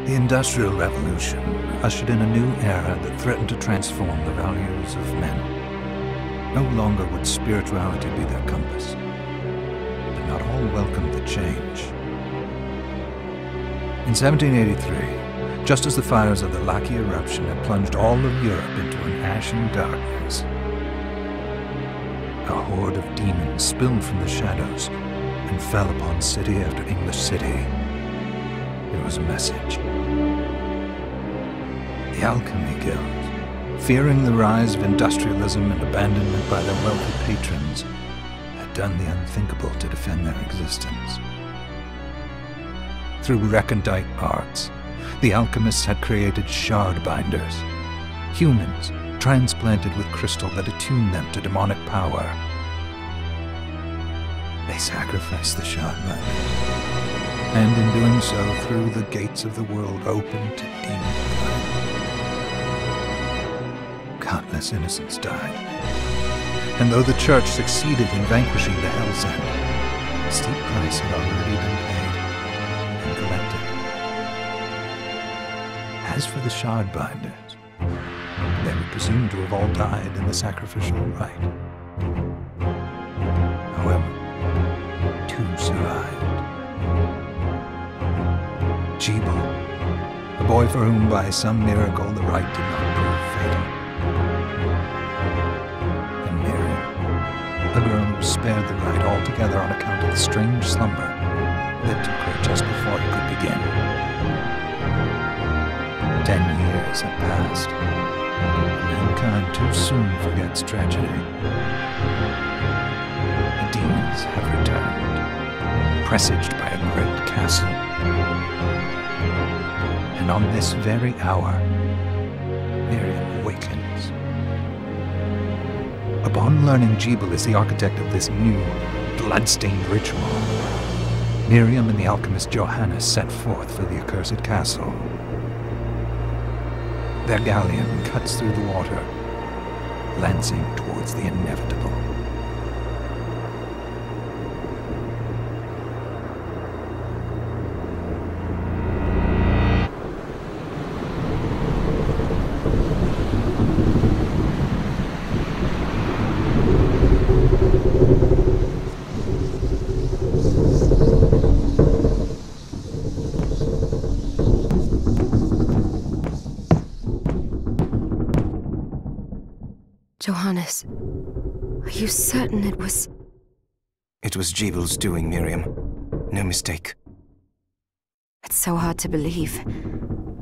The Industrial Revolution ushered in a new era that threatened to transform the values of men. No longer would spirituality be their compass, but not all welcomed the change. In 1783, just as the fires of the Laki eruption had plunged all of Europe into an ashen darkness, a horde of demons spilled from the shadows and fell upon city after English city. It was a message. The Alchemy Guild, fearing the rise of industrialism and abandonment by their wealthy patrons, had done the unthinkable to defend their existence. Through recondite arts, the alchemists had created shard binders, humans transplanted with crystal that attuned them to demonic power. They sacrificed the shard binders, and in doing so threw the gates of the world open to demonkind. Countless innocents died, and though the Church succeeded in vanquishing the Hell's End, a steep price had already been paid and collected. As for the shard binders, they were presumed to have all died in the sacrificial rite. However, two survived. Jebel, a boy for whom by some miracle the rite did not prove fatal. And Miriam, a girl who was spared the rite altogether on account of the strange slumber that took her just before it could begin. 10 years have passed. Mankind too soon forgets tragedy. The demons have returned, presaged by a great castle. And on this very hour, Miriam awakens. Upon learning Jebel is the architect of this new, blood-stained ritual, Miriam and the alchemist Johannes set forth for the accursed castle. Their galleon cuts through the water, lancing towards the inevitable. Johannes, are you certain it was... It was Jebel's doing, Miriam. No mistake. It's so hard to believe.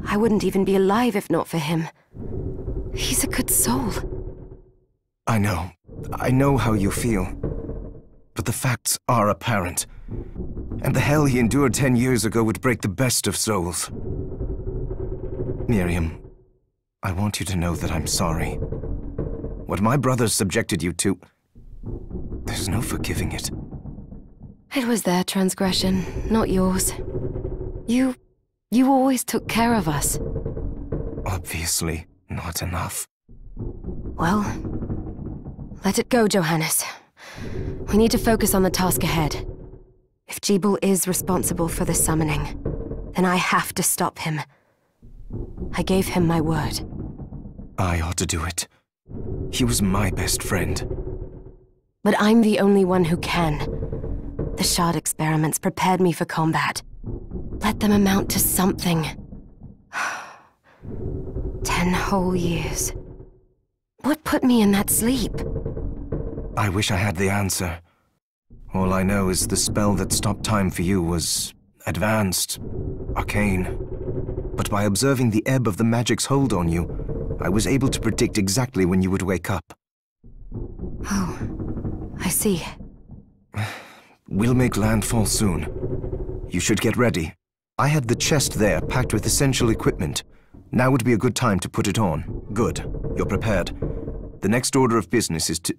I wouldn't even be alive if not for him. He's a good soul. I know. I know how you feel. But the facts are apparent. And the hell he endured 10 years ago would break the best of souls. Miriam, I want you to know that I'm sorry. What my brothers subjected you to, there's no forgiving it. It was their transgression, not yours. You always took care of us. Obviously, not enough. Well, let it go, Johannes. We need to focus on the task ahead. If Jebel is responsible for the summoning, then I have to stop him. I gave him my word. I ought to do it. He was my best friend. But I'm the only one who can. The shard experiments prepared me for combat. Let them amount to something. 10 whole years. What put me in that sleep? I wish I had the answer. All I know is the spell that stopped time for you was advanced, arcane. But by observing the ebb of the magic's hold on you, I was able to predict exactly when you would wake up. Oh, I see. We'll make landfall soon. You should get ready. I had the chest there packed with essential equipment. Now would be a good time to put it on. Good. You're prepared. The next order of business is to...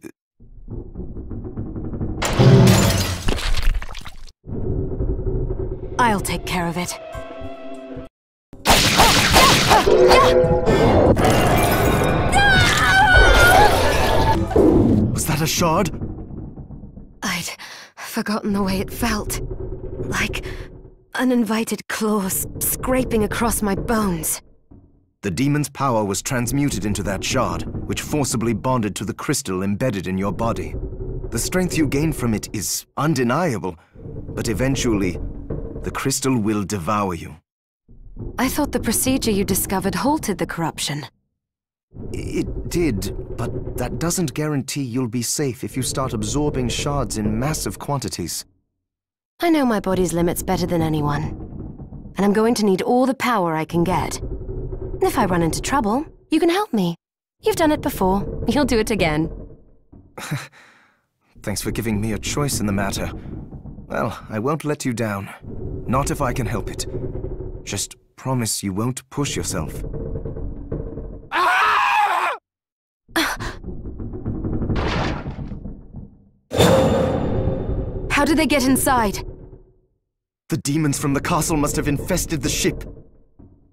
I'll take care of it. Was that a shard? I'd forgotten the way it felt. Like uninvited claws scraping across my bones. The demon's power was transmuted into that shard, which forcibly bonded to the crystal embedded in your body. The strength you gain from it is undeniable, but eventually, the crystal will devour you. I thought the procedure you discovered halted the corruption. It did, but that doesn't guarantee you'll be safe if you start absorbing shards in massive quantities. I know my body's limits better than anyone, and I'm going to need all the power I can get. If I run into trouble, you can help me. You've done it before. You'll do it again. Thanks for giving me a choice in the matter. Well, I won't let you down. Not if I can help it. Just promise you won't push yourself. How did they get inside? The demons from the castle must have infested the ship.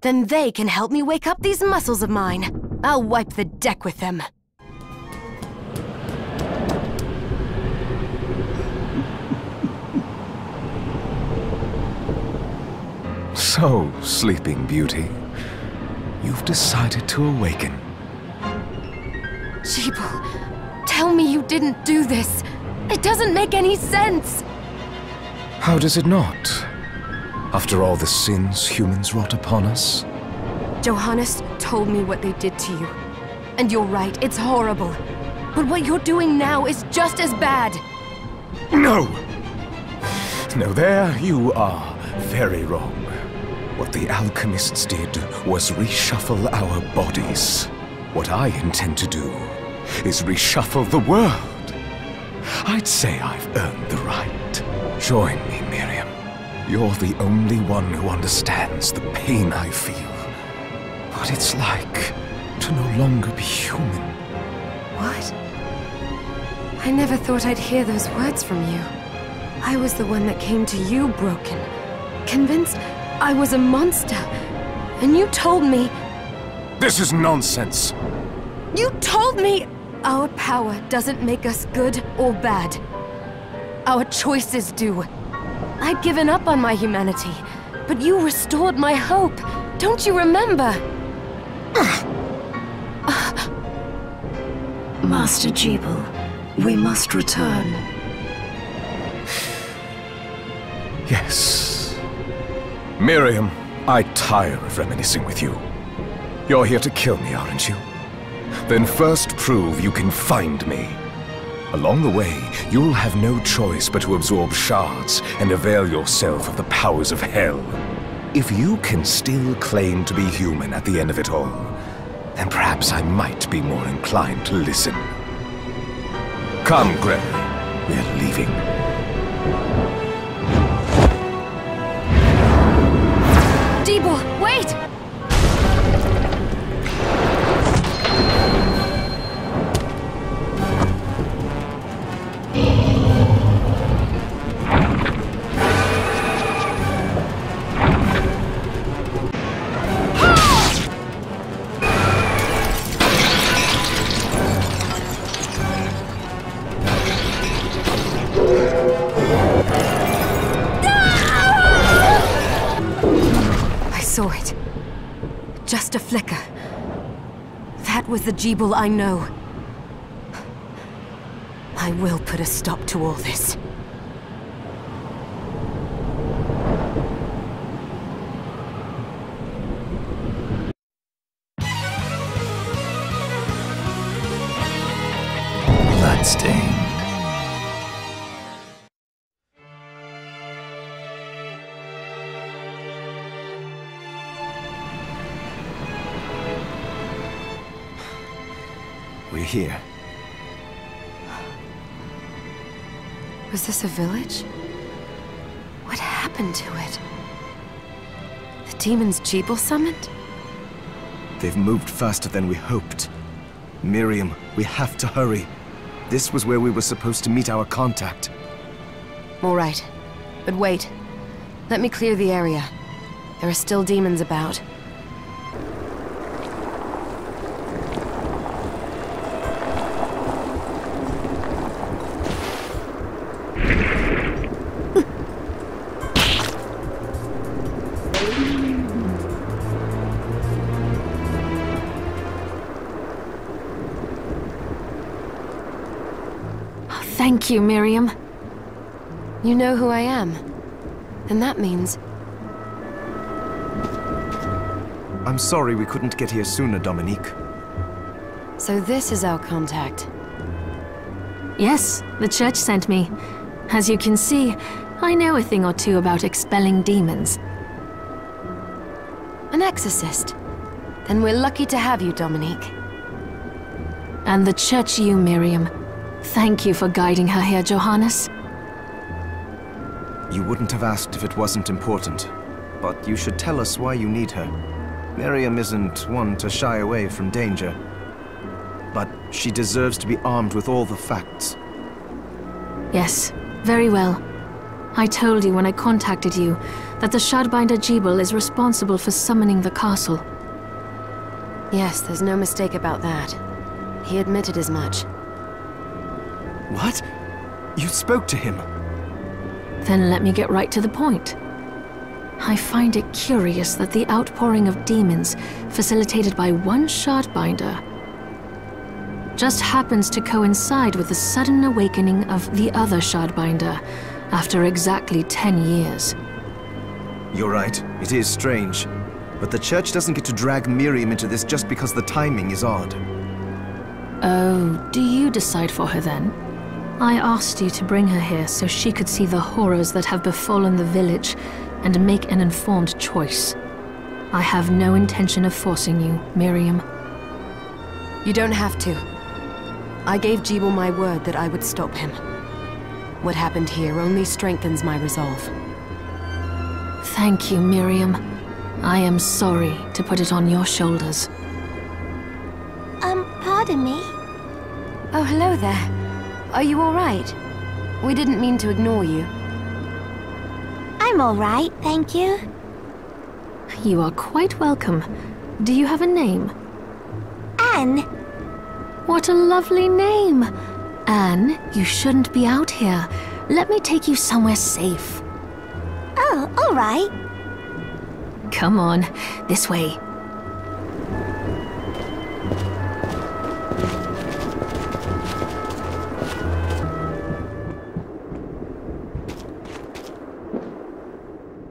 Then they can help me wake up these muscles of mine. I'll wipe the deck with them. So, Sleeping Beauty, you've decided to awaken. Jeeble, tell me you didn't do this. It doesn't make any sense. How does it not? After all the sins humans wrought upon us? Johannes told me what they did to you. And you're right, it's horrible. But what you're doing now is just as bad. No! No, there you are very wrong. What the alchemists did was reshuffle our bodies. What I intend to do is reshuffle the world. I'd say I've earned the right. Join me, Miriam. You're the only one who understands the pain I feel. What it's like to no longer be human. What? I never thought I'd hear those words from you. I was the one that came to you broken, convinced I was a monster. And you told me... This is nonsense! You told me our power doesn't make us good or bad. Our choices do. I'd given up on my humanity, but you restored my hope. Don't you remember? Master Jeeble, we must return. Yes. Miriam, I tire of reminiscing with you. You're here to kill me, aren't you? Then first prove you can find me. Along the way, you'll have no choice but to absorb shards and avail yourself of the powers of hell. If you can still claim to be human at the end of it all, then perhaps I might be more inclined to listen. Come, Gregory. We're leaving. Jeeble, wait! Saw it. Just a flicker. That was the Jeeble I know. I will put a stop to all this. Bloodstained. We're here. Was this a village? What happened to it? The demons Jeeble summoned? They've moved faster than we hoped. Miriam, we have to hurry. This was where we were supposed to meet our contact. All right. But wait. Let me clear the area. There are still demons about. Thank you, Miriam. You know who I am. And that means... I'm sorry we couldn't get here sooner, Dominique. So this is our contact. Yes, the church sent me. As you can see, I know a thing or two about expelling demons. An exorcist? Then we're lucky to have you, Dominique. And the church you, Miriam. Thank you for guiding her here, Johannes. You wouldn't have asked if it wasn't important, but you should tell us why you need her. Miriam isn't one to shy away from danger, but she deserves to be armed with all the facts. Yes, very well. I told you when I contacted you that the Shardbinder Jebel is responsible for summoning the castle. Yes, there's no mistake about that. He admitted as much. What? You spoke to him? Then let me get right to the point. I find it curious that the outpouring of demons, facilitated by one Shardbinder, just happens to coincide with the sudden awakening of the other Shardbinder after exactly 10 years. You're right, it is strange. But the church doesn't get to drag Miriam into this just because the timing is odd. Oh, do you decide for her then? I asked you to bring her here so she could see the horrors that have befallen the village and make an informed choice. I have no intention of forcing you, Miriam. You don't have to. I gave Jebel my word that I would stop him. What happened here only strengthens my resolve. Thank you, Miriam. I am sorry to put it on your shoulders. Pardon me? Oh, hello there. Are you all right? We didn't mean to ignore you. I'm all right, thank you. You are quite welcome. Do you have a name? Anne. What a lovely name! Anne, you shouldn't be out here. Let me take you somewhere safe. Oh, all right. Come on, this way.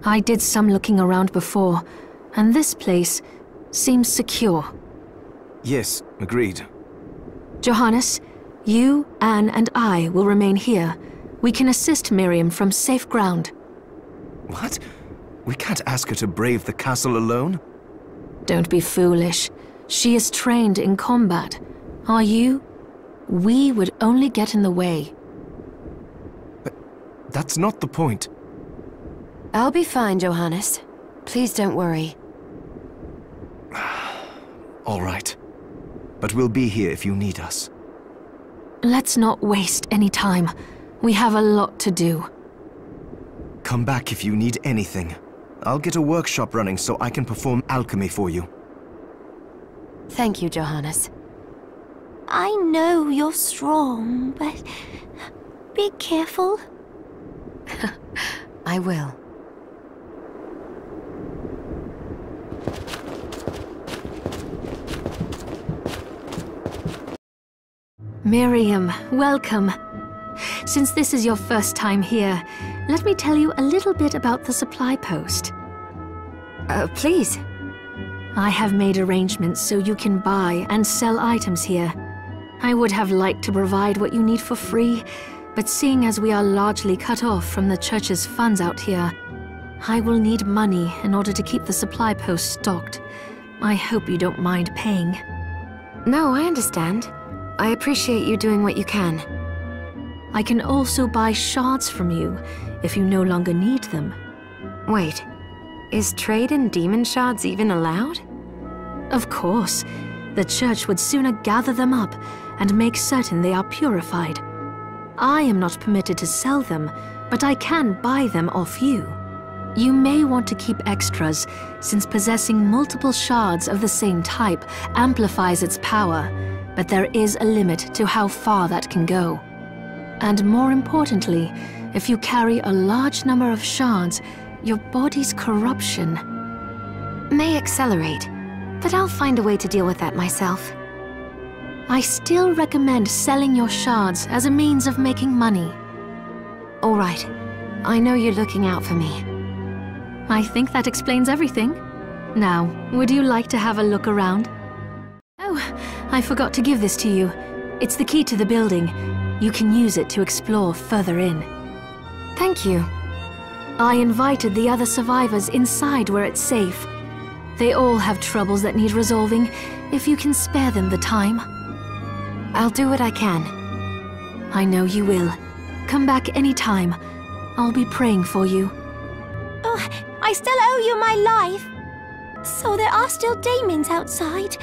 I did some looking around before, and this place seems secure. Yes, agreed. Johannes, you, Anne, and I will remain here. We can assist Miriam from safe ground. What? We can't ask her to brave the castle alone? Don't be foolish. She is trained in combat. Are you? We would only get in the way. But that's not the point. I'll be fine, Johannes. Please don't worry. All right. But we'll be here if you need us. Let's not waste any time. We have a lot to do. Come back if you need anything. I'll get a workshop running so I can perform alchemy for you. Thank you, Johannes. I know you're strong, but be careful. I will. Miriam, welcome. Since this is your first time here, let me tell you a little bit about the supply post. Please. I have made arrangements so you can buy and sell items here. I would have liked to provide what you need for free, but seeing as we are largely cut off from the church's funds out here, I will need money in order to keep the supply post stocked. I hope you don't mind paying. No, I understand. I appreciate you doing what you can. I can also buy shards from you if you no longer need them. Wait, is trade in demon shards even allowed? Of course. The church would sooner gather them up and make certain they are purified. I am not permitted to sell them, but I can buy them off you. You may want to keep extras, since possessing multiple shards of the same type amplifies its power, but there is a limit to how far that can go. And more importantly, if you carry a large number of shards, your body's corruption may accelerate, but I'll find a way to deal with that myself. I still recommend selling your shards as a means of making money. All right. I know you're looking out for me. I think that explains everything. Now, would you like to have a look around? Oh, I forgot to give this to you. It's the key to the building. You can use it to explore further in. Thank you. I invited the other survivors inside where it's safe. They all have troubles that need resolving, if you can spare them the time. I'll do what I can. I know you will. Come back anytime. I'll be praying for you. Oh, I still owe you my life. So there are still demons outside.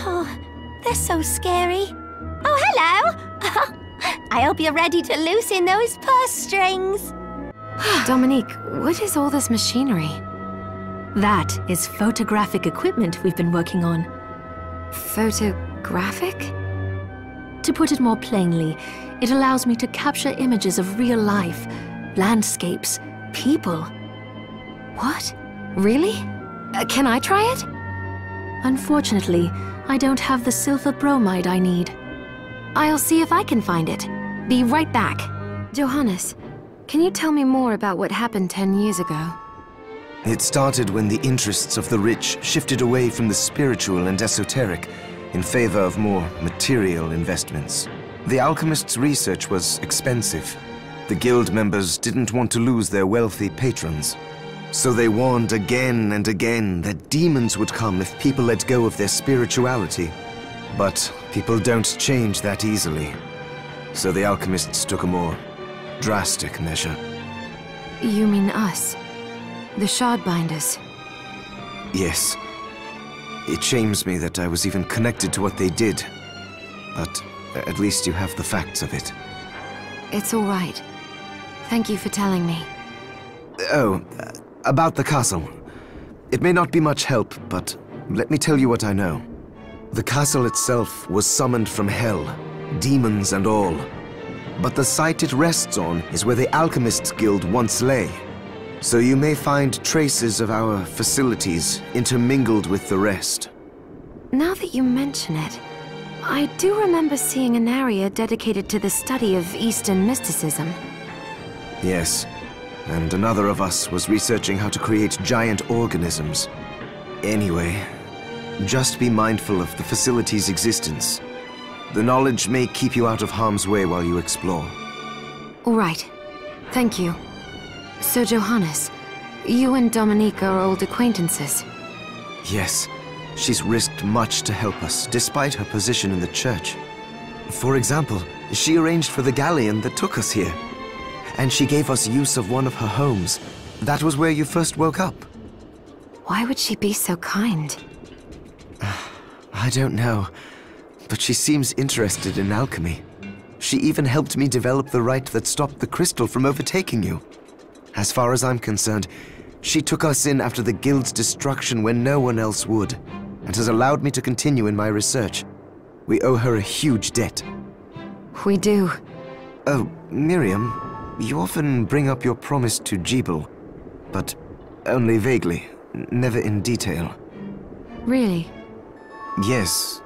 Oh, they're so scary. Oh, hello! I hope you're ready to loosen those purse strings. Dominique, what is all this machinery? That is photographic equipment we've been working on. Photographic? To put it more plainly, it allows me to capture images of real life, landscapes, people. What? Really? Can I try it? Unfortunately, I don't have the silver bromide I need. I'll see if I can find it. Be right back. Johannes, can you tell me more about what happened 10 years ago? It started when the interests of the rich shifted away from the spiritual and esoteric in favor of more material investments. The alchemists' research was expensive. The guild members didn't want to lose their wealthy patrons. So they warned again and again that demons would come if people let go of their spirituality. But people don't change that easily. So the alchemists took a more drastic measure. You mean us? The Shardbinders? Yes. It shames me that I was even connected to what they did. But at least you have the facts of it. It's all right. Thank you for telling me. Oh, about the castle. It may not be much help, but let me tell you what I know. The castle itself was summoned from hell, demons and all. But the site it rests on is where the Alchemists Guild once lay. So you may find traces of our facilities intermingled with the rest. Now that you mention it, I do remember seeing an area dedicated to the study of Eastern mysticism. Yes, and another of us was researching how to create giant organisms. Anyway, just be mindful of the facility's existence. The knowledge may keep you out of harm's way while you explore. All right. Thank you. So, Johannes, you and Dominique are old acquaintances. Yes, she's risked much to help us, despite her position in the church. For example, she arranged for the galleon that took us here. And she gave us use of one of her homes. That was where you first woke up. Why would she be so kind? I don't know, but she seems interested in alchemy. She even helped me develop the rite that stopped the crystal from overtaking you. As far as I'm concerned, she took us in after the guild's destruction when no one else would, and has allowed me to continue in my research. We owe her a huge debt. We do. Oh, Miriam, you often bring up your promise to Jebel, but only vaguely, never in detail. Really? Yes.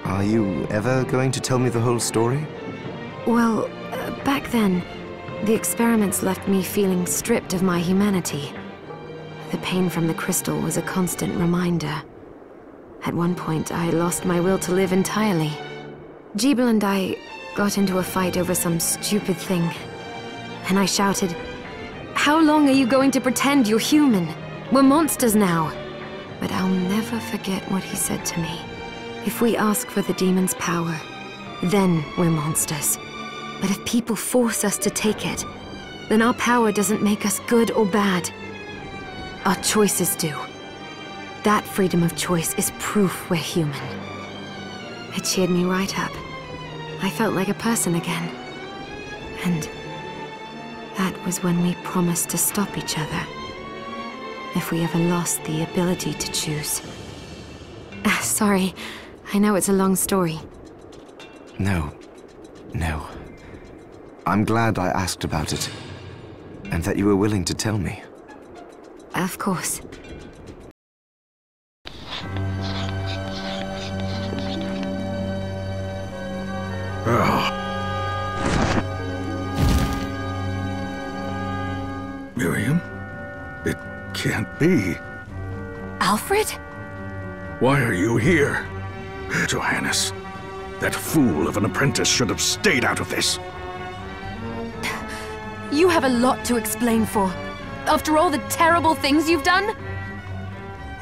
Are you ever going to tell me the whole story? Well, back then, the experiments left me feeling stripped of my humanity. The pain from the crystal was a constant reminder. At one point, I lost my will to live entirely. Jebel and I got into a fight over some stupid thing. And I shouted, "How long are you going to pretend you're human? We're monsters now." But I'll never forget what he said to me. If we ask for the demon's power, then we're monsters. But if people force us to take it, then our power doesn't make us good or bad. Our choices do. That freedom of choice is proof we're human. It cheered me right up. I felt like a person again. And that was when we promised to stop each other. If we ever lost the ability to choose. Sorry, I know it's a long story. No. I'm glad I asked about it, and that you were willing to tell me. Of course. can't be. Alfred? Why are you here? Johannes, that fool of an apprentice should have stayed out of this. You have a lot to explain for. After all the terrible things you've done?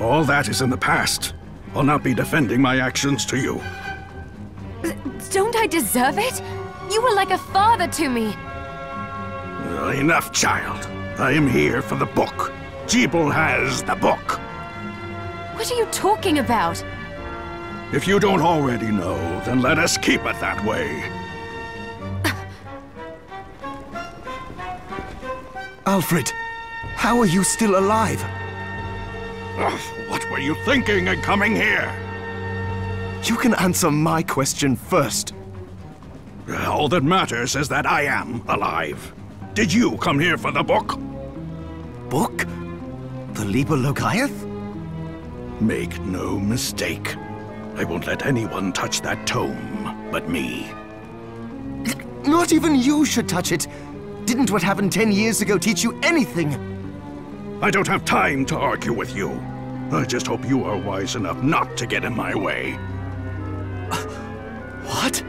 All that is in the past. I'll not be defending my actions to you. Don't I deserve it? You were like a father to me. Enough, child. I am here for the book. Jebel has the book. What are you talking about? If you don't already know, then let us keep it that way. Alfred, how are you still alive? Ugh, what were you thinking in coming here? You can answer my question first. All that matters is that I am alive. Did you come here for the book? Book? The Liber Logaeth? Make no mistake. I won't let anyone touch that tome but me. Not even you should touch it. Didn't what happened 10 years ago teach you anything? I don't have time to argue with you. I just hope you are wise enough not to get in my way. What?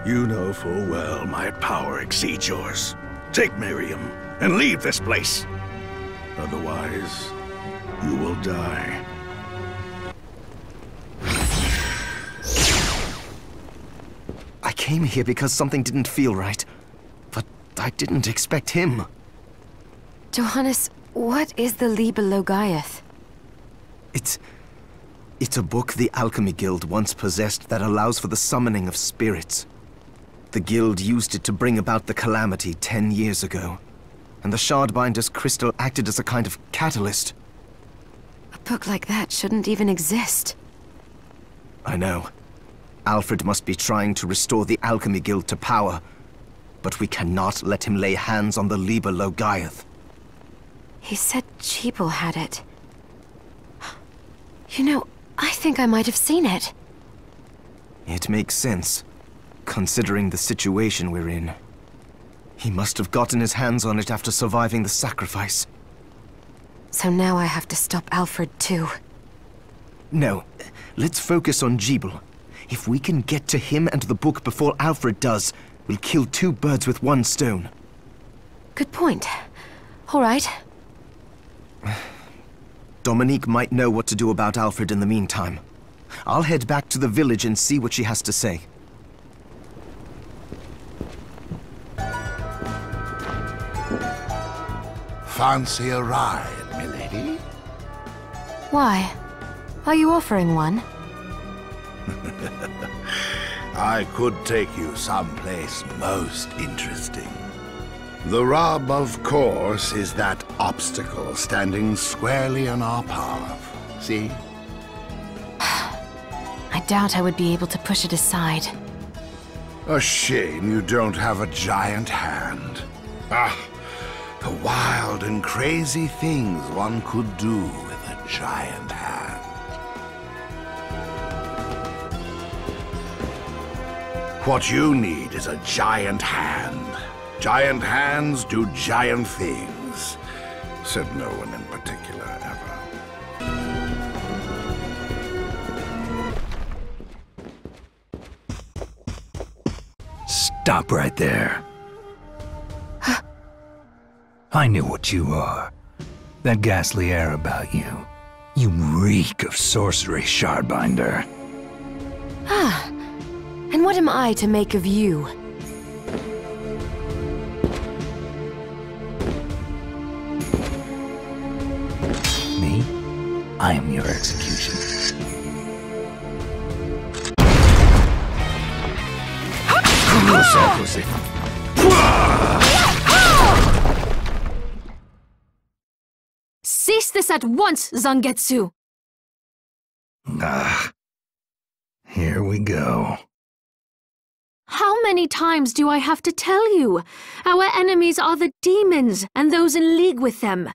You know full well my power exceeds yours. Take Miriam and leave this place. Otherwise, you will die. I came here because something didn't feel right. But I didn't expect him. Johannes, what is the Liber Logaeth? It's a book the Alchemy Guild once possessed that allows for the summoning of spirits. The Guild used it to bring about the calamity 10 years ago. And the Shardbinder's crystal acted as a kind of catalyst. A book like that shouldn't even exist. I know. Alfred must be trying to restore the Alchemy Guild to power. But we cannot let him lay hands on the Liber Logaeth. He said Jebel had it. You know, I think I might have seen it. It makes sense, considering the situation we're in. He must have gotten his hands on it after surviving the sacrifice. So now I have to stop Alfred too. No, let's focus on Jebel. If we can get to him and the book before Alfred does, we'll kill 2 birds with 1 stone. Good point. All right. Dominique might know what to do about Alfred in the meantime. I'll head back to the village and see what she has to say. Fancy a ride, milady? Why? Are you offering one? I could take you someplace most interesting. The rub, of course, is that obstacle standing squarely in our path. See? I doubt I would be able to push it aside. A shame you don't have a giant hand. Ah, the wild and crazy things one could do with a giant hand. What you need is a giant hand. Giant hands do giant things, said no one in particular ever. Stop right there. I knew what you are. That ghastly air about you. You reek of sorcery, Shardbinder. Ah, and what am I to make of you? Me? I am your execution. Cease this at once, Zangetsu! Ah. Here we go. How many times do I have to tell you? Our enemies are the demons and those in league with them.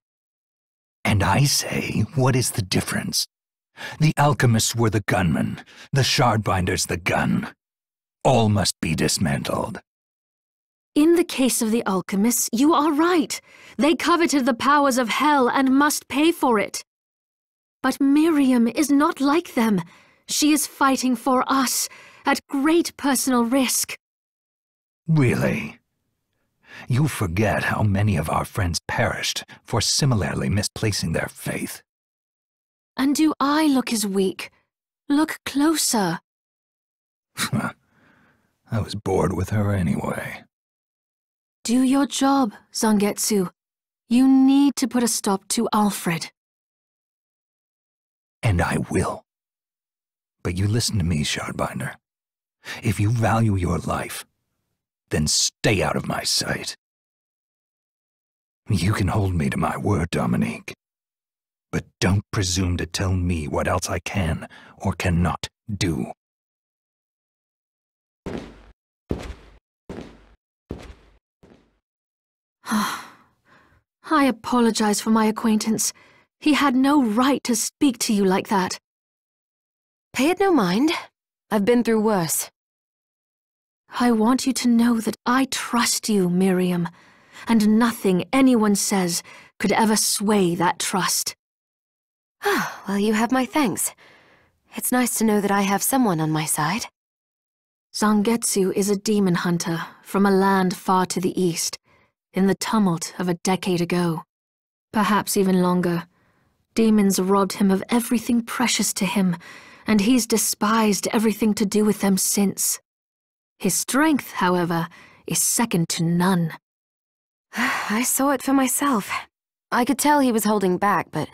And I say, what is the difference? The alchemists were the gunmen, the Shardbinders the gun. All must be dismantled. In the case of the alchemists, you are right. They coveted the powers of hell and must pay for it. But Miriam is not like them. She is fighting for us, at great personal risk. Really? You forget how many of our friends perished for similarly misplacing their faith. And do I look as weak? Look closer. I was bored with her anyway. Do your job, Zangetsu. You need to put a stop to Alfred. And I will. But you listen to me, Shardbinder. If you value your life, then stay out of my sight. You can hold me to my word, Dominique. But don't presume to tell me what else I can or cannot do. I apologize for my acquaintance. He had no right to speak to you like that. Pay it no mind. I've been through worse. I want you to know that I trust you, Miriam, and nothing anyone says could ever sway that trust. Ah, well, you have my thanks. It's nice to know that I have someone on my side. Zangetsu is a demon hunter from a land far to the east, in the tumult of a decade ago. Perhaps even longer. Demons robbed him of everything precious to him, and he's despised everything to do with them since. His strength, however, is second to none. I saw it for myself. I could tell he was holding back, but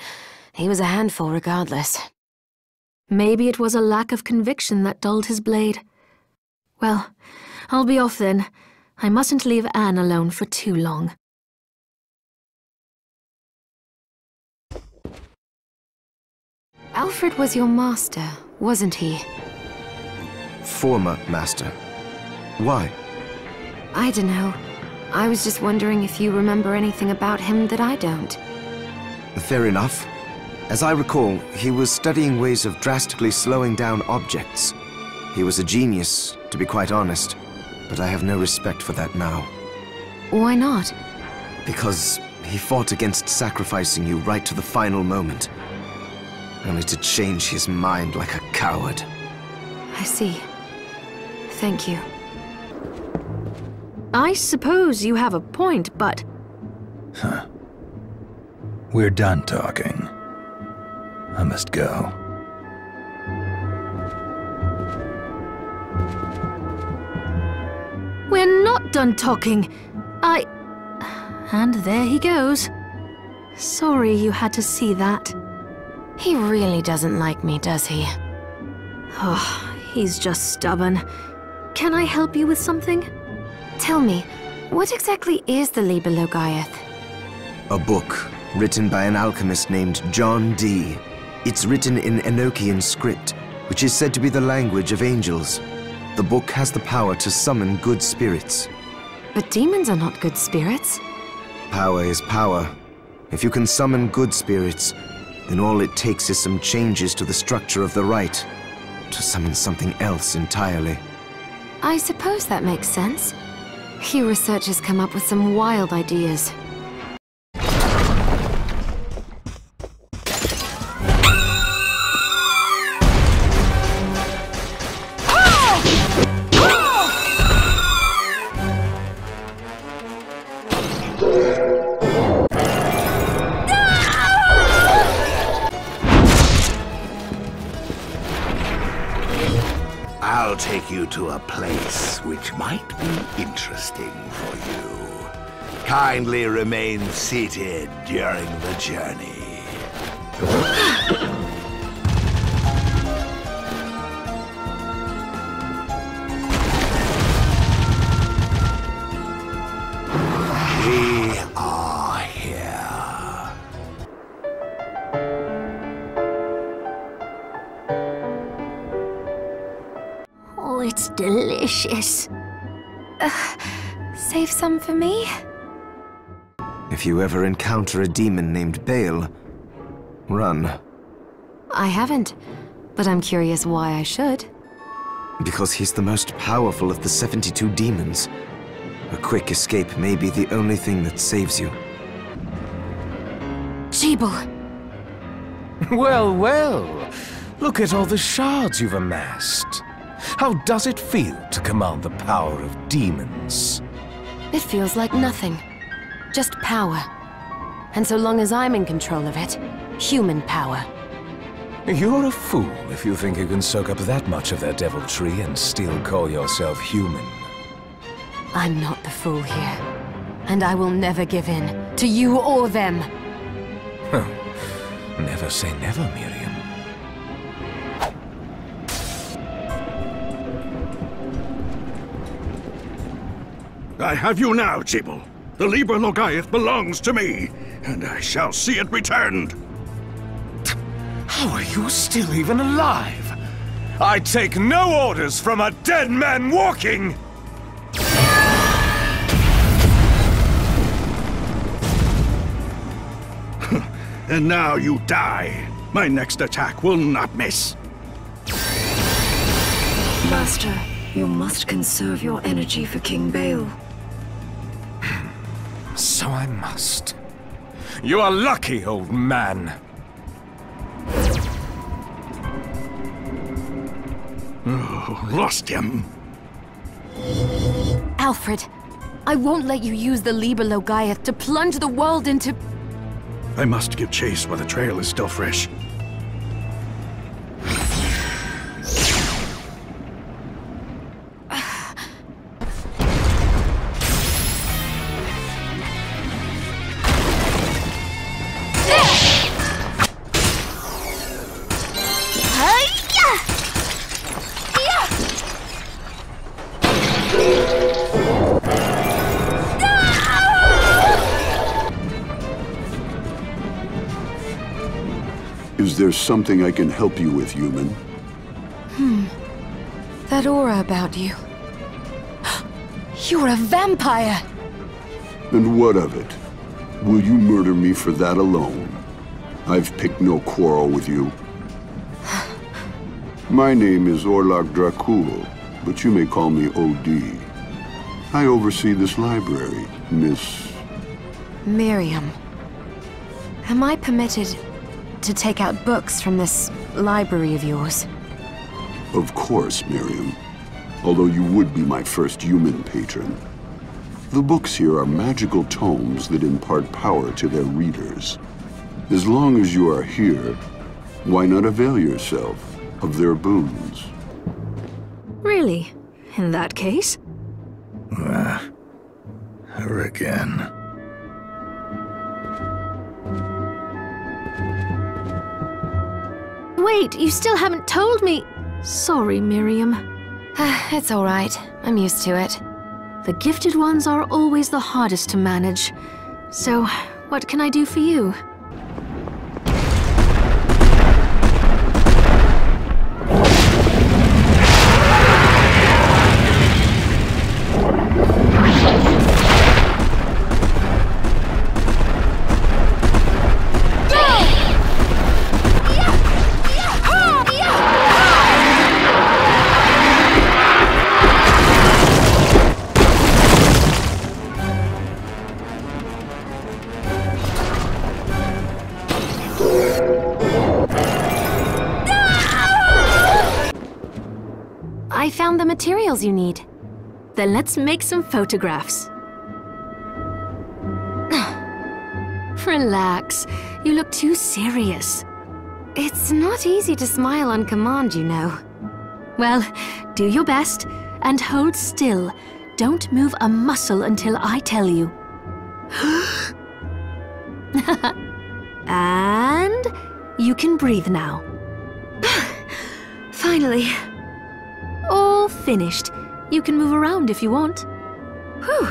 he was a handful regardless. Maybe it was a lack of conviction that dulled his blade. Well, I'll be off then. I mustn't leave Anne alone for too long. Alfred was your master, wasn't he? Former master. Why? I don't know. I was just wondering if you remember anything about him that I don't. Fair enough. As I recall, he was studying ways of drastically slowing down objects. He was a genius, to be quite honest, but I have no respect for that now. Why not? Because he fought against sacrificing you right to the final moment, only to change his mind like a coward. I see. Thank you. I suppose you have a point, but... Huh. We're done talking. I must go. We're not done talking. And there he goes. Sorry you had to see that. He really doesn't like me, does he? Oh, he's just stubborn. Can I help you with something? Tell me, what exactly is the Liber Logaeth? A book written by an alchemist named John Dee. It's written in Enochian script, which is said to be the language of angels. The book has the power to summon good spirits. But demons are not good spirits. Power is power. If you can summon good spirits, then all it takes is some changes to the structure of the rite to summon something else entirely. I suppose that makes sense. You researchers come up with some wild ideas. I'll take you to a place which might be interesting for you. Kindly remain seated during the journey. We are here. Oh, it's delicious. Save some for me? If you ever encounter a demon named Bale, run. I haven't, but I'm curious why I should. Because he's the most powerful of the 72 demons. A quick escape may be the only thing that saves you. Jeeble! Well, well. Look at all the shards you've amassed. How does it feel to command the power of demons? It feels like nothing. Just power. And so long as I'm in control of it, human power. You're a fool if you think you can soak up that much of their deviltry and still call yourself human. I'm not the fool here. And I will never give in, to you or them. Never say never, Miriam. I have you now, Jeeble. The Liber Logaeth belongs to me, and I shall see it returned. How are you still even alive? I take no orders from a dead man walking! And now you die. My next attack will not miss. Master, you must conserve your energy for King Bale. So I must. You are lucky, old man. Oh, lost him. Alfred, I won't let you use the Liber Logaeth to plunge the world into... I must give chase while the trail is still fresh. Is there something I can help you with, human? That aura about you. You're a vampire! And what of it? Will you murder me for that alone? I've picked no quarrel with you. My name is Orlok Dracul, but you may call me O.D. I oversee this library, Miss... Miriam. Am I permitted to take out books from this library of yours? Of course, Miriam. Although you would be my first human patron. The books here are magical tomes that impart power to their readers. As long as you are here, why not avail yourself of their boons? Really? In that case? Her again. Wait, you still haven't told me. Sorry, Miriam. It's all right. I'm used to it. The gifted ones are always the hardest to manage. So, what can I do for you? I found the materials you need. Then let's make some photographs. Relax. You look too serious. It's not easy to smile on command, you know. Well, do your best and hold still. Don't move a muscle until I tell you. And you can breathe now. Finally. All finished. You can move around if you want. Whew.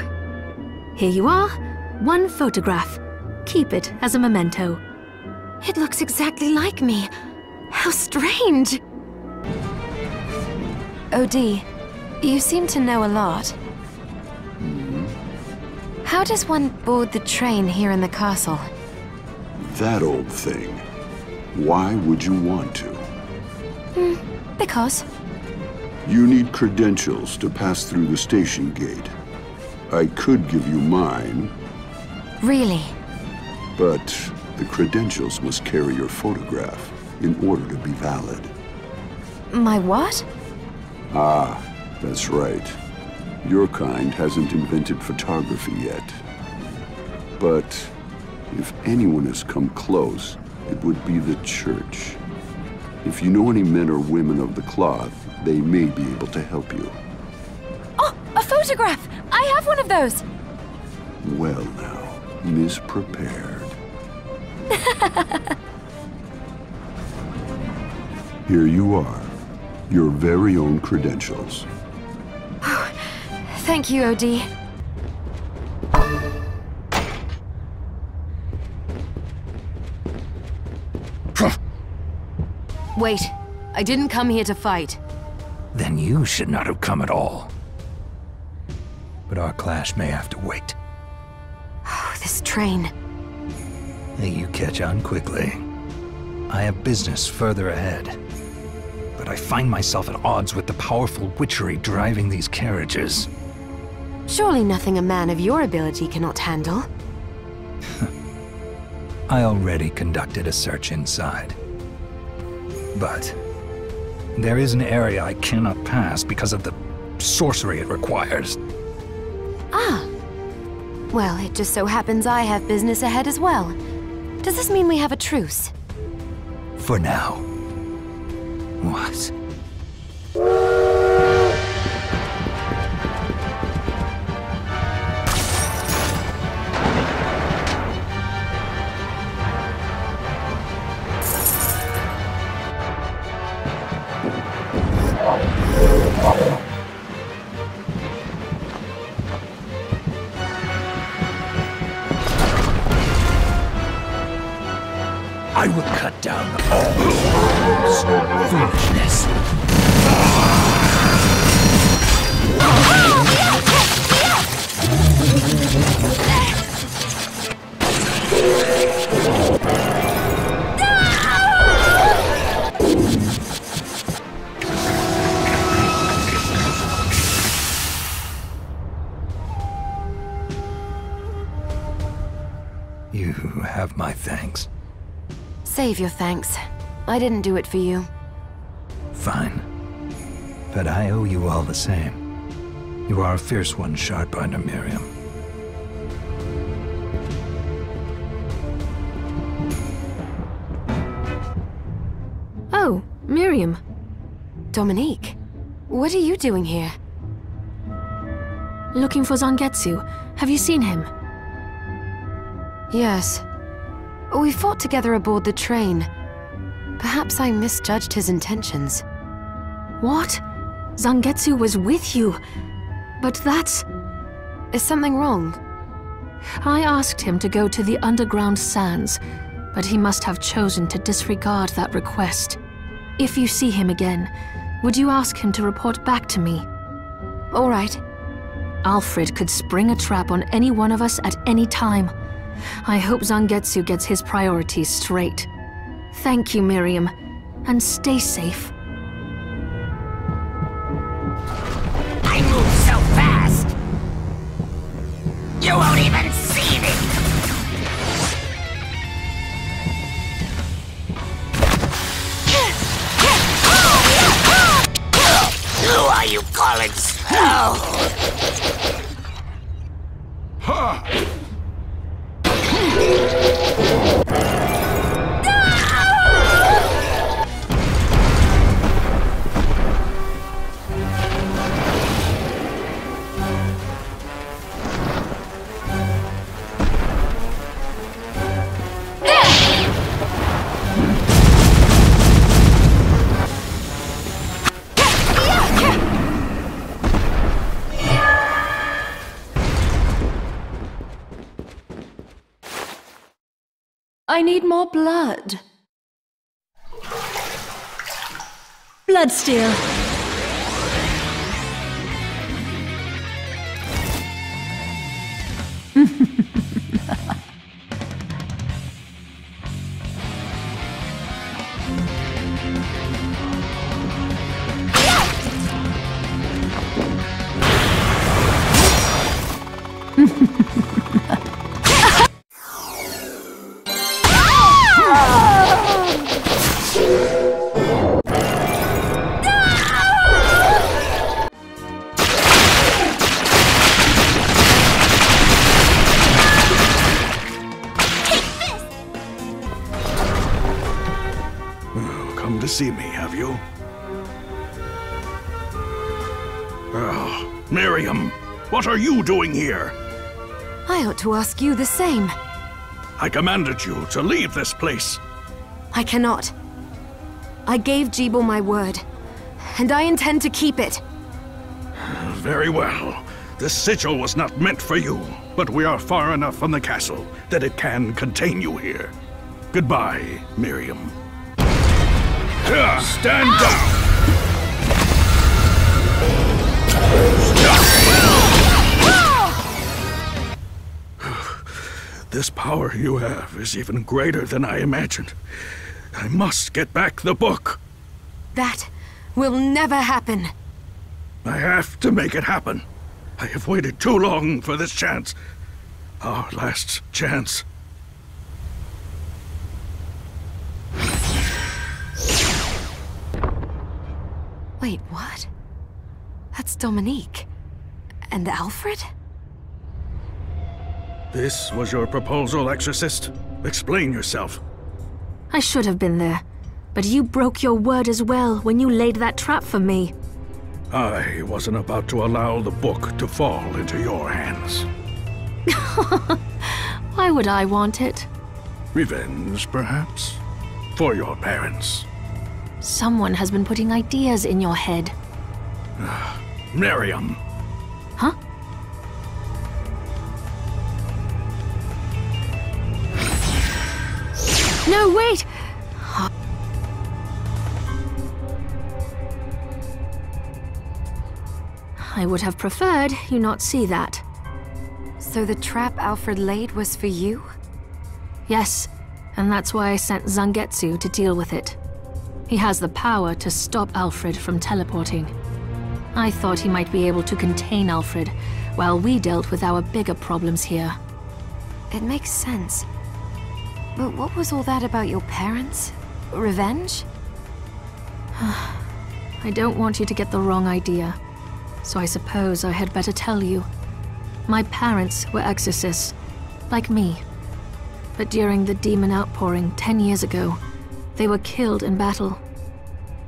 Here you are. One photograph. Keep it as a memento. It looks exactly like me. How strange. O.D., you seem to know a lot. How does one board the train here in the castle? That old thing. Why would you want to? Because? You need credentials to pass through the station gate. I could give you mine. Really? But the credentials must carry your photograph in order to be valid. My what? Ah, that's right. Your kind hasn't invented photography yet. But if anyone has come close, it would be the Church. If you know any men or women of the cloth, they may be able to help you. Oh, a photograph! I have one of those! Well now, misprepared. Here you are, your very own credentials. Thank you, OD. Wait, I didn't come here to fight. Then you should not have come at all. But our clash may have to wait. Oh, this train. You catch on quickly. I have business further ahead. But I find myself at odds with the powerful witchery driving these carriages. Surely nothing a man of your ability cannot handle. I already conducted a search inside. But there is an area I cannot pass because of the sorcery it requires. Ah. Well, it just so happens I have business ahead as well. Does this mean we have a truce? For now. What? I will cut down all foolishness. You have my thanks. Save your thanks. I didn't do it for you. Fine. But I owe you all the same. You are a fierce one, Shardbinder Miriam. Oh, Miriam. Dominique, what are you doing here? Looking for Zangetsu. Have you seen him? Yes. We fought together aboard the train. Perhaps I misjudged his intentions. What? Zangetsu was with you? But that's... Is something wrong? I asked him to go to the underground sands, but he must have chosen to disregard that request. If you see him again, would you ask him to report back to me? All right. Alfred could spring a trap on any one of us at any time. I hope Zangetsu gets his priorities straight. Thank you, Miriam, and stay safe. I move so fast! You won't even see me! Who are you calling slow? Ha! I need more blood. Bloodsteel. come to see me, have you? Oh, Miriam, what are you doing here? I ought to ask you the same. I commanded you to leave this place. I cannot. I gave Jeeble my word, and I intend to keep it. Very well. This sigil was not meant for you, but we are far enough from the castle that it can contain you here. Goodbye, Miriam. Stand down! This power you have is even greater than I imagined. I must get back the book. That will never happen. I have to make it happen. I have waited too long for this chance. Our last chance. Wait, what? That's Dominique. And Alfred? This was your proposal, Exorcist? Explain yourself. I should have been there, but you broke your word as well when you laid that trap for me. I wasn't about to allow the book to fall into your hands. Why would I want it? Revenge, perhaps? For your parents. Someone has been putting ideas in your head. Miriam. Huh? No, wait! I would have preferred you not see that. So the trap Alfred laid was for you? Yes, and that's why I sent Zangetsu to deal with it. He has the power to stop Alfred from teleporting. I thought he might be able to contain Alfred, while we dealt with our bigger problems here. It makes sense. But what was all that about your parents? Revenge? I don't want you to get the wrong idea, so I suppose I had better tell you. My parents were exorcists, like me. But during the demon outpouring 10 years ago, they were killed in battle.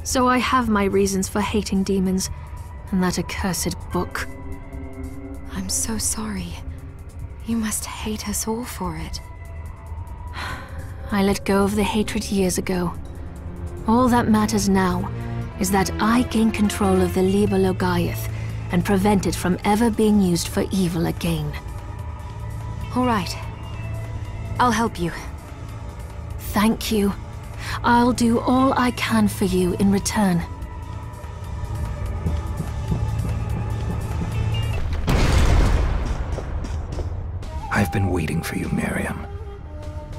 So I have my reasons for hating demons, and that accursed book. I'm so sorry. You must hate us all for it. I let go of the hatred years ago. All that matters now is that I gain control of the Liber Logaeth and prevent it from ever being used for evil again. All right. I'll help you. Thank you. I'll do all I can for you in return. I've been waiting for you, Miriam.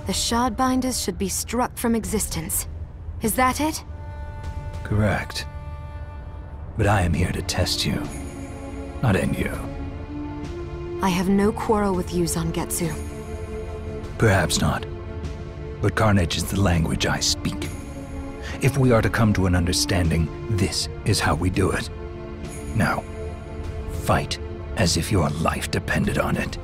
The Shardbinders should be struck from existence. Is that it? Correct. But I am here to test you, not end you. I have no quarrel with you, Zangetsu. Perhaps not. But carnage is the language I speak. If we are to come to an understanding, this is how we do it. Now, fight as if your life depended on it.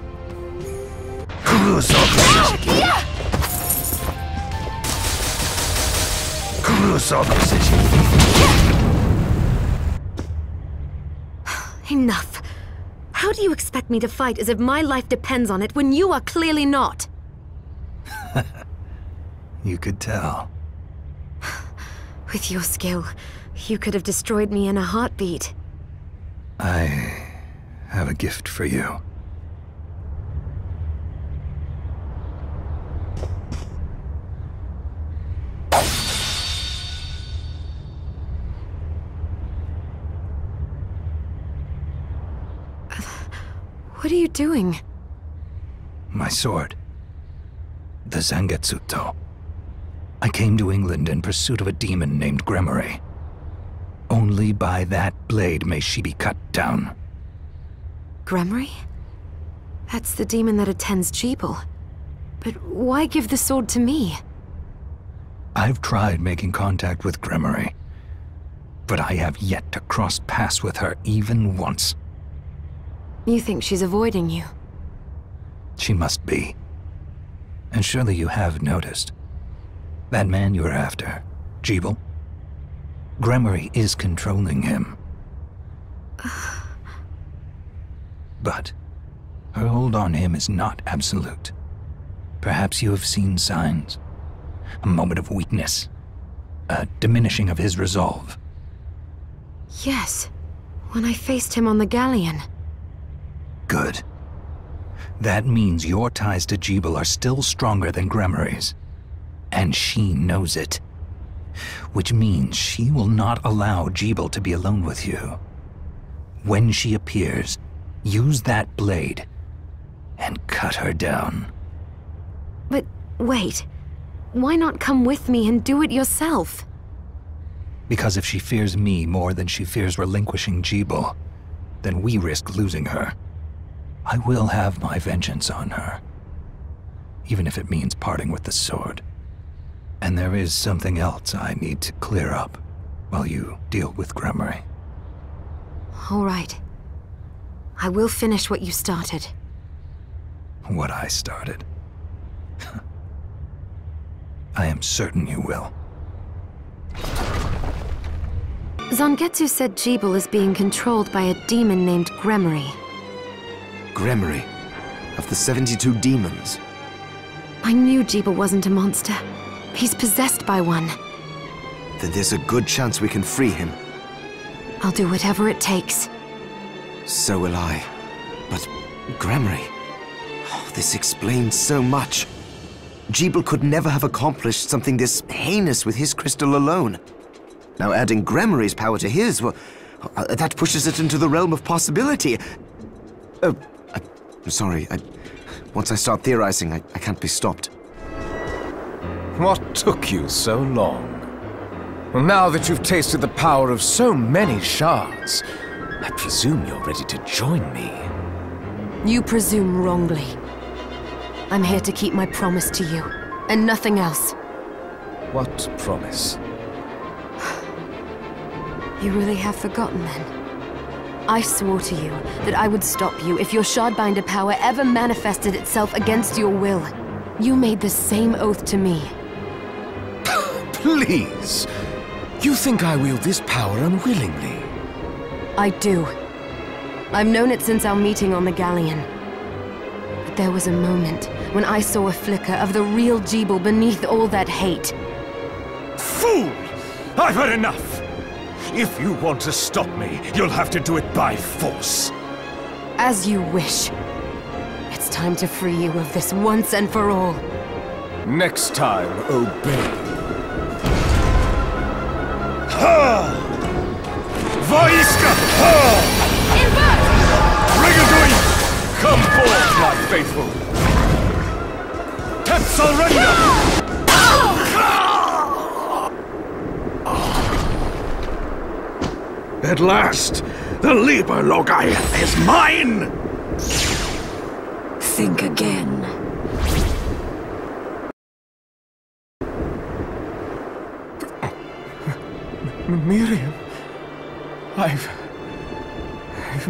Enough. How do you expect me to fight as if my life depends on it when you are clearly not? You could tell. With your skill, you could have destroyed me in a heartbeat. I have a gift for you. What are you doing? My sword. The Zangetsuto. I came to England in pursuit of a demon named Gremory. Only by that blade may she be cut down. Gremory? That's the demon that attends Jeeble. But why give the sword to me? I've tried making contact with Gremory, but I have yet to cross paths with her even once. You think she's avoiding you? She must be. And surely you have noticed. That man you're after, Jeeble, Gremory is controlling him. But her hold on him is not absolute. Perhaps you have seen signs. A moment of weakness. A diminishing of his resolve. Yes, when I faced him on the galleon. Good. That means your ties to Jebel are still stronger than Gremory's. And she knows it. Which means she will not allow Jebel to be alone with you. When she appears, use that blade and cut her down. But wait, why not come with me and do it yourself? Because if she fears me more than she fears relinquishing Jebel, then we risk losing her. I will have my vengeance on her, even if it means parting with the sword. And there is something else I need to clear up while you deal with Gremory. All right. I will finish what you started. What I started. I am certain you will. Zangetsu said Jebel is being controlled by a demon named Gremory. Gremory? Of the 72 demons? I knew Jebel wasn't a monster. He's possessed by one. Then there's a good chance we can free him. I'll do whatever it takes. So will I. But Gremory... Oh, this explains so much. Jebel could never have accomplished something this heinous with his crystal alone. Now adding Gremory's power to his, well, that pushes it into the realm of possibility. I'm sorry. Once I start theorizing, I can't be stopped. What took you so long? Well, now that you've tasted the power of so many shards, I presume you're ready to join me. You presume wrongly. I'm here to keep my promise to you, and nothing else. What promise? You really have forgotten then? I swore to you that I would stop you if your Shardbinder power ever manifested itself against your will. You made the same oath to me. Please! You think I wield this power unwillingly? I do. I've known it since our meeting on the galleon. But there was a moment when I saw a flicker of the real Jebel beneath all that hate. Fool! I've had enough! If you want to stop me, you'll have to do it by force. As you wish. It's time to free you of this once and for all. Next time, obey. Ha! Vaiska! Ha! Invert! Rigadoin! Come forth, my faithful! Tetsalrenda! At last, the Liber Logaeth is mine! Think again. Miriam, I've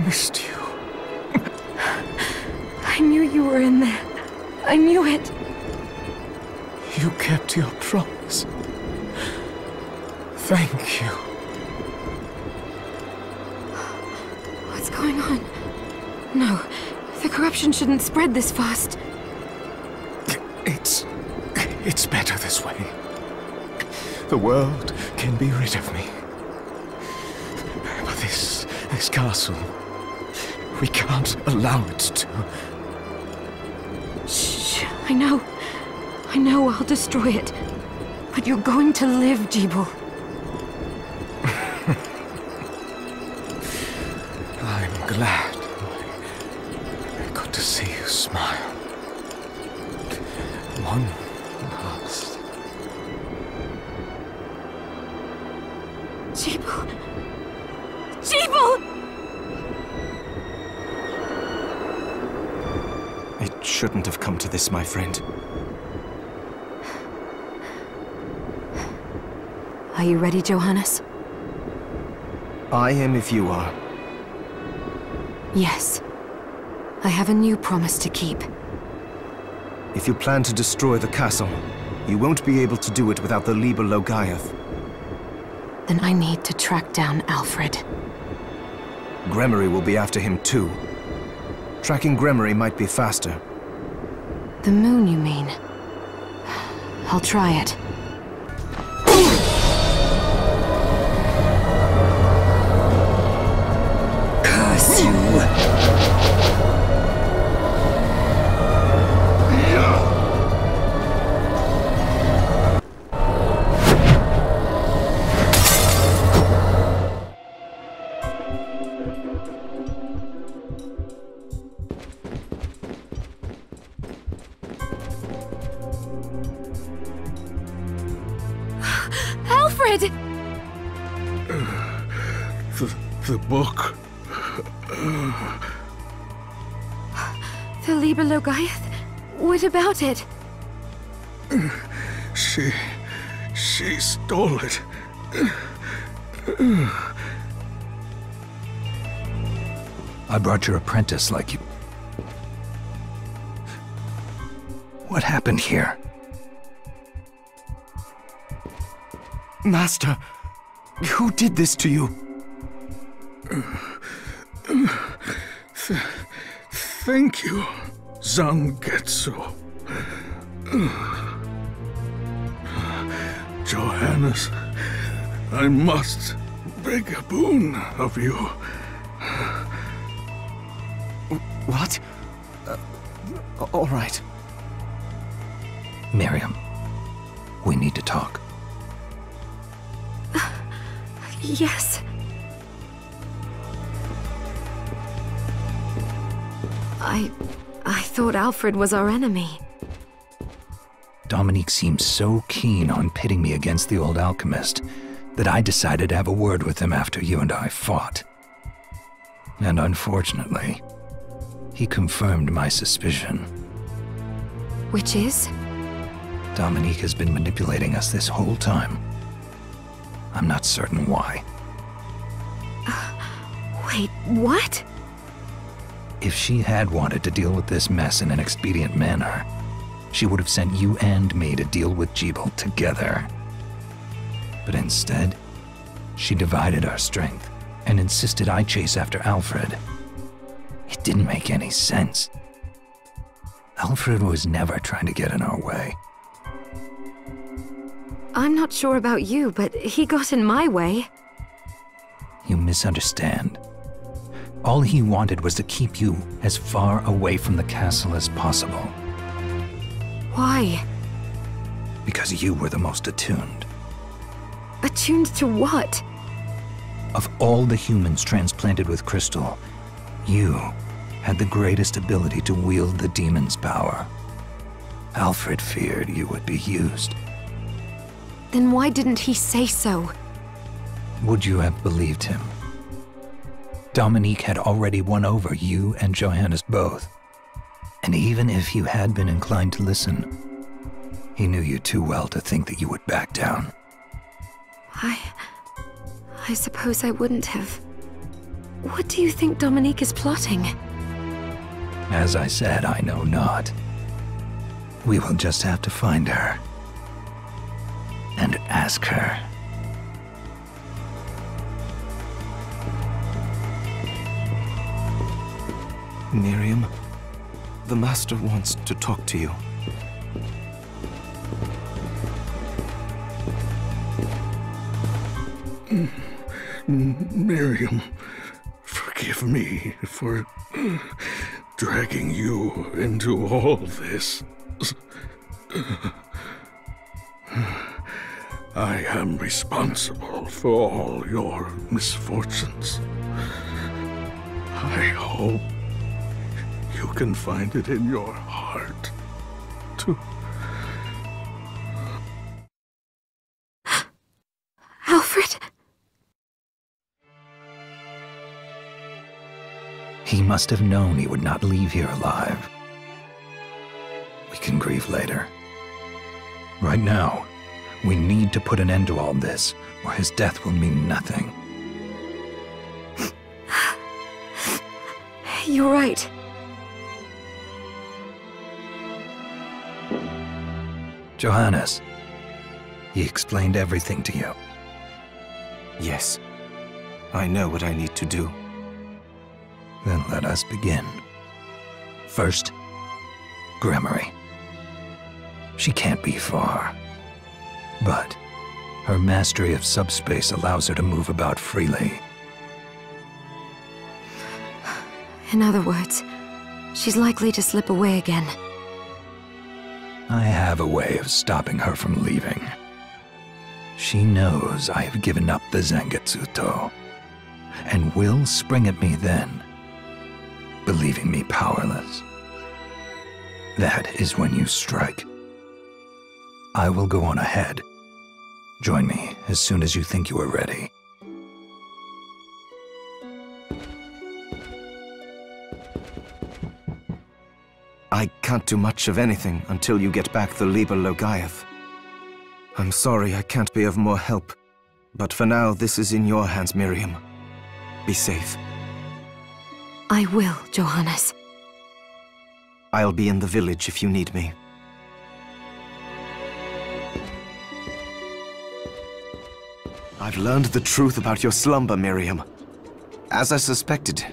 missed you. I knew you were in there. I knew it. You kept your promise. Thank you. What's going on? No, the corruption shouldn't spread this fast. It's better this way. The world can be rid of me. But this castle, we can't allow it to. Shh, I know. I know I'll destroy it. But you're going to live, Jebel. I'm glad. I got to see you smile. One last. Jebel! Jebel! It shouldn't have come to this, my friend. Are you ready, Johannes? I am if you are. Yes. I have a new promise to keep. If you plan to destroy the castle, you won't be able to do it without the Liber Logaeth. Then I need to track down Alfred. Gremory will be after him too. Tracking Gremory might be faster. The moon, you mean? I'll try it. Curse you! Alfred! The book. The Liber Logaeth? What about it? She stole it. I brought your apprentice like you. What happened here? Master, who did this to you? Thank you, Zangetsu. Johannes, I must beg a boon of you. What? All right. Miriam, we need to talk. Yes. I thought Alfred was our enemy. Dominique seemed so keen on pitting me against the old alchemist that I decided to have a word with him after you and I fought. And unfortunately, he confirmed my suspicion. Which is? Dominique has been manipulating us this whole time. I'm not certain why. Wait, what? If she had wanted to deal with this mess in an expedient manner, she would have sent you and me to deal with Jebel together. But instead, she divided our strength and insisted I chase after Alfred. It didn't make any sense. Alfred was never trying to get in our way. I'm not sure about you, but he got in my way. You misunderstand. All he wanted was to keep you as far away from the castle as possible. Why? Because you were the most attuned. Attuned to what? Of all the humans transplanted with Crystal, you had the greatest ability to wield the demon's power. Alfred feared you would be used. Then why didn't he say so? Would you have believed him? Dominique had already won over you and Johannes both. And even if you had been inclined to listen, he knew you too well to think that you would back down. I suppose I wouldn't have. What do you think Dominique is plotting? As I said, I know not. We will just have to find her. And ask her. Miriam, the Master wants to talk to you. Miriam, forgive me for dragging you into all this. I am responsible for all your misfortunes. I hope you can find it in your heart to... Alfred? He must have known he would not leave here alive. We can grieve later. Right now, we need to put an end to all this, or his death will mean nothing. You're right. Johannes, he explained everything to you. Yes. I know what I need to do. Then let us begin. First, Gremory. She can't be far, but her mastery of subspace allows her to move about freely. In other words, she's likely to slip away again. I have a way of stopping her from leaving. She knows I have given up the Zangetsuto, and will spring at me then, believing me powerless. That is when you strike. I will go on ahead. Join me as soon as you think you are ready. I can't do much of anything until you get back the Liber Logaeth. I'm sorry I can't be of more help, but for now this is in your hands, Miriam. Be safe. I will, Johannes. I'll be in the village if you need me. I've learned the truth about your slumber, Miriam. As I suspected,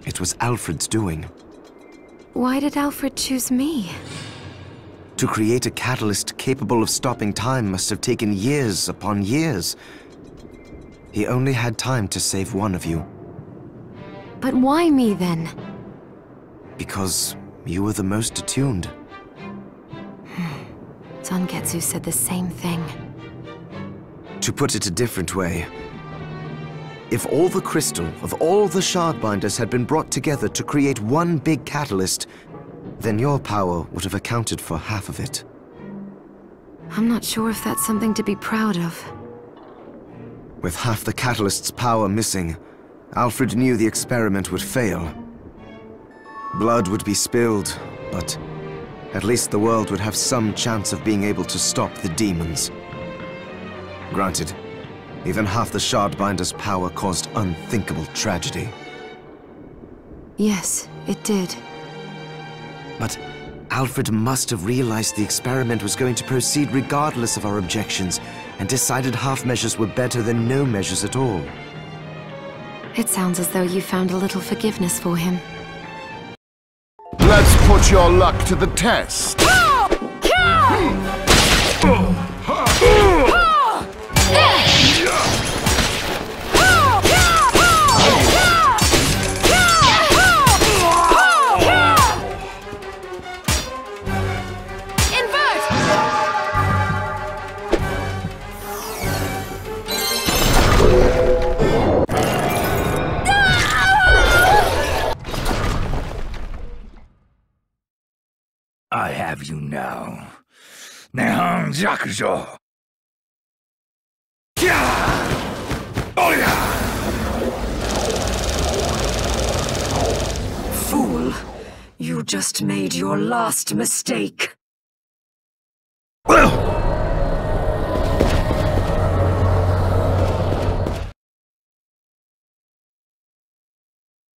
it was Alfred's doing. Why did Alfred choose me? To create a catalyst capable of stopping time must have taken years upon years. He only had time to save one of you. But why me, then? Because you were the most attuned. Zangetsu said the same thing. To put it a different way, if all the crystal of all the Shardbinders had been brought together to create one big catalyst, then your power would have accounted for half of it. I'm not sure if that's something to be proud of. With half the catalyst's power missing, Alfred knew the experiment would fail. Blood would be spilled, but at least the world would have some chance of being able to stop the demons. Granted, even half the Shardbinder's power caused unthinkable tragedy. Yes, it did. But Alfred must have realized the experiment was going to proceed regardless of our objections, and decided half measures were better than no measures at all. It sounds as though you found a little forgiveness for him. Let's put your luck to the test. I have you now. Nehang Jakujo. Fool, you just made your last mistake.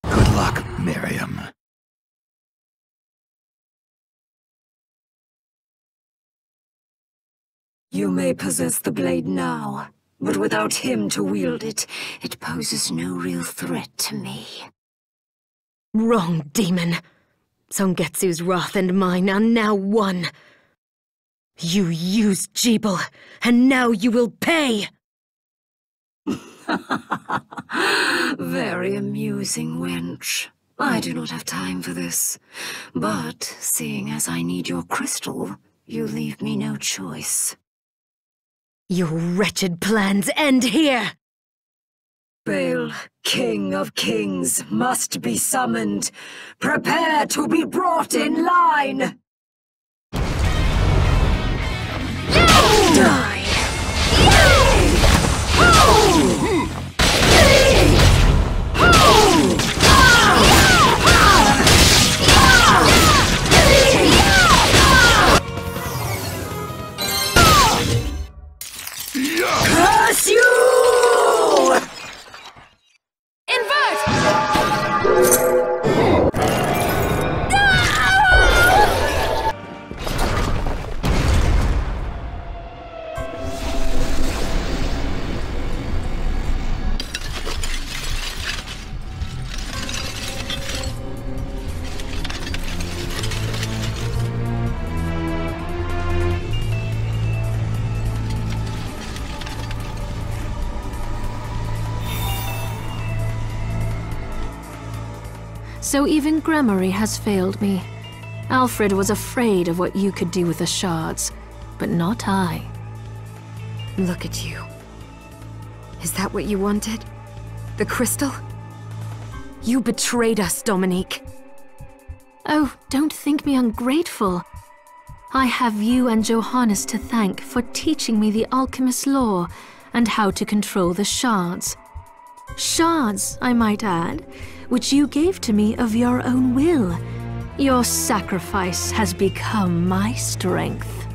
Good luck, Miriam. You may possess the blade now, but without him to wield it, it poses no real threat to me. Wrong, demon. Zangetsu's wrath and mine are now one. You used Jebel, and now you will pay! Very amusing, wench. I do not have time for this. But, seeing as I need your crystal, you leave me no choice. Your wretched plans end here! Baal, King of Kings, must be summoned. Prepare to be brought in line! Die! Curse you! Invert! So even Gremory has failed me. Alfred was afraid of what you could do with the shards, but not I. Look at you. Is that what you wanted? The crystal? You betrayed us, Dominique. Oh, don't think me ungrateful. I have you and Johannes to thank for teaching me the alchemist's lore and how to control the shards. Shards, I might add, which you gave to me of your own will. Your sacrifice has become my strength.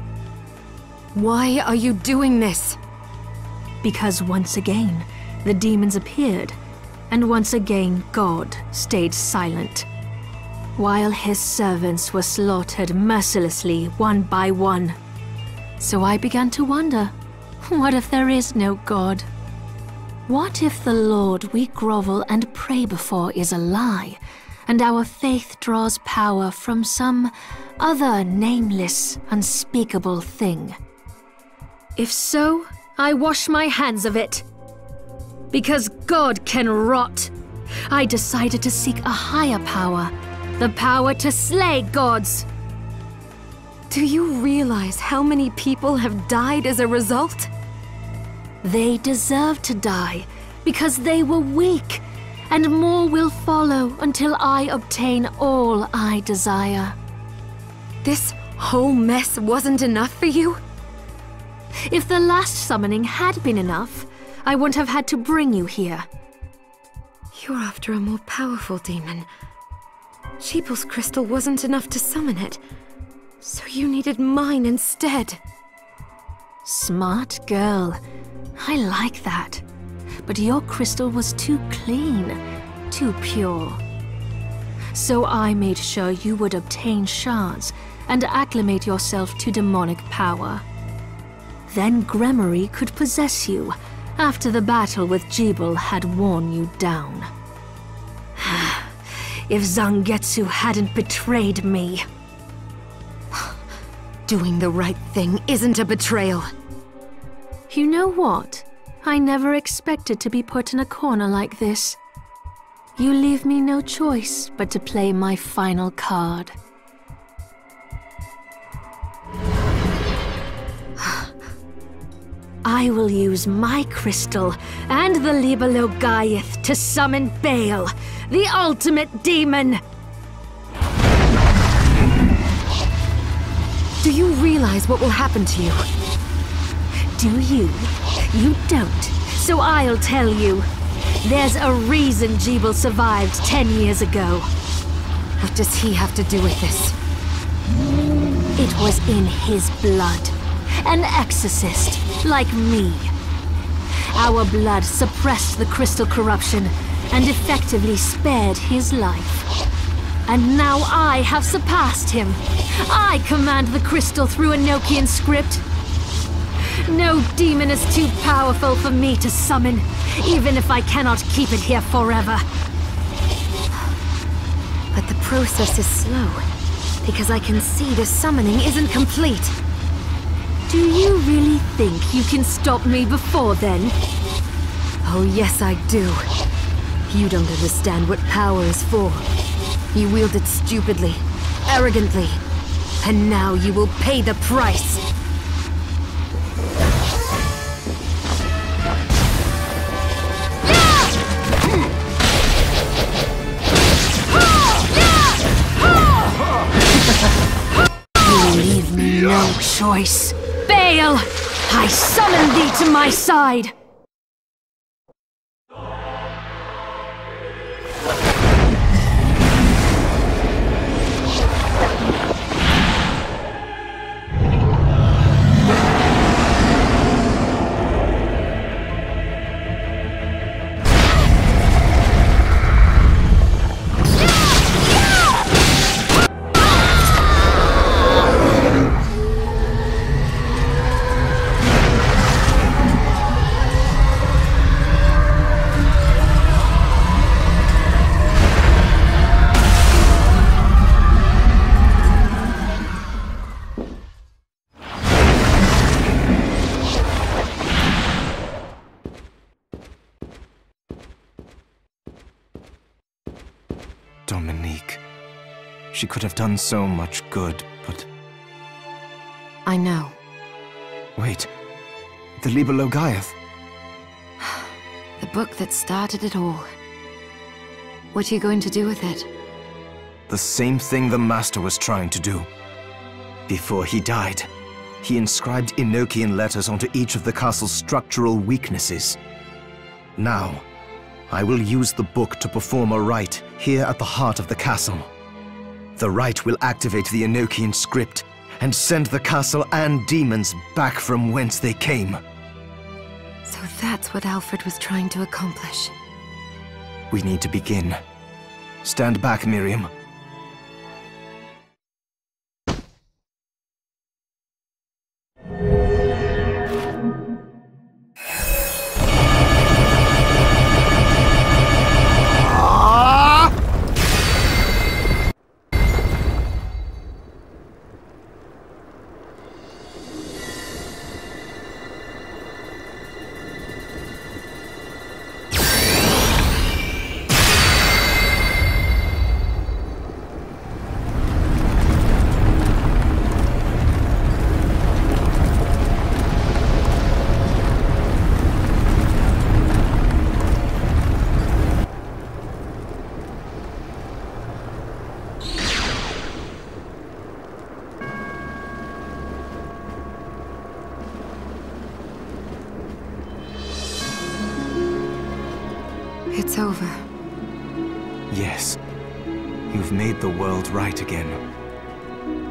Why are you doing this? Because once again, the demons appeared, and once again God stayed silent. While his servants were slaughtered mercilessly one by one. So I began to wonder, what if there is no God? What if the Lord we grovel and pray before is a lie, and our faith draws power from some other nameless, unspeakable thing? If so, I wash my hands of it. Because God can rot, I decided to seek a higher power, the power to slay gods. Do you realize how many people have died as a result? They deserve to die because they were weak, and more will follow until I obtain all I desire. This whole mess wasn't enough for you? If the last summoning had been enough, I wouldn't have had to bring you here. You're after a more powerful demon. Sheeple's crystal wasn't enough to summon it, so you needed mine instead. Smart girl. I like that. But your crystal was too clean, too pure. So I made sure you would obtain shards and acclimate yourself to demonic power. Then Gremory could possess you after the battle with Jebel had worn you down. If Zangetsu hadn't betrayed me. Doing the right thing isn't a betrayal. You know what? I never expected to be put in a corner like this. You leave me no choice but to play my final card. I will use my crystal and the Libelo Gaiath to summon Baal, the ultimate demon! Do you realize what will happen to you? Do you? You don't, so I'll tell you. There's a reason Jebel survived 10 years ago. What does he have to do with this? It was in his blood. An exorcist, like me. Our blood suppressed the crystal corruption and effectively spared his life. And now I have surpassed him. I command the crystal through Enochian script. No demon is too powerful for me to summon, even if I cannot keep it here forever. But the process is slow, because I can see the summoning isn't complete. Do you really think you can stop me before then? Oh yes, I do. You don't understand what power is for. You wield it stupidly, arrogantly, and now you will pay the price. You leave me no choice. Baal, I summon thee to my side! Dominique. She could have done so much good, but... I know. Wait. The Liber Logaeth. The book that started it all. What are you going to do with it? The same thing the Master was trying to do. Before he died, he inscribed Enochian letters onto each of the castle's structural weaknesses. Now, I will use the book to perform a rite here at the heart of the castle. The rite will activate the Enochian script and send the castle and demons back from whence they came. So that's what Alfred was trying to accomplish. We need to begin. Stand back, Miriam. It's over. Yes. You've made the world right again.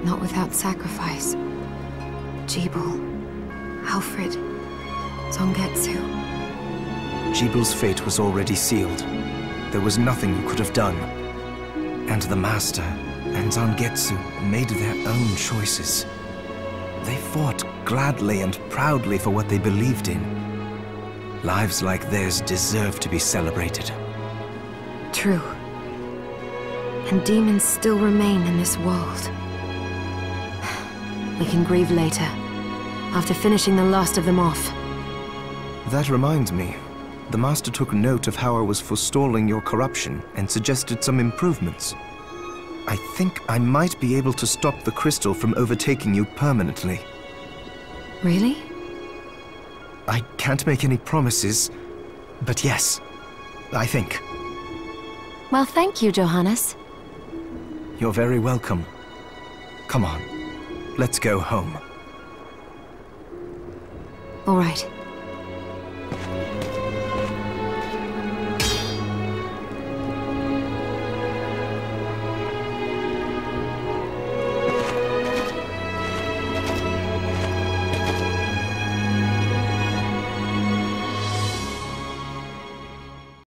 Not without sacrifice. Jebel, Alfred, Zongetsu. Jebel's fate was already sealed. There was nothing you could have done. And the Master and Zangetsu made their own choices. They fought gladly and proudly for what they believed in. Lives like theirs deserve to be celebrated. True. And demons still remain in this world. We can grieve later, after finishing the last of them off. That reminds me. The Master took note of how I was forestalling your corruption and suggested some improvements. I think I might be able to stop the crystal from overtaking you permanently. Really? I can't make any promises, but yes, I think. Well, thank you, Johannes. You're very welcome. Come on, let's go home. All right.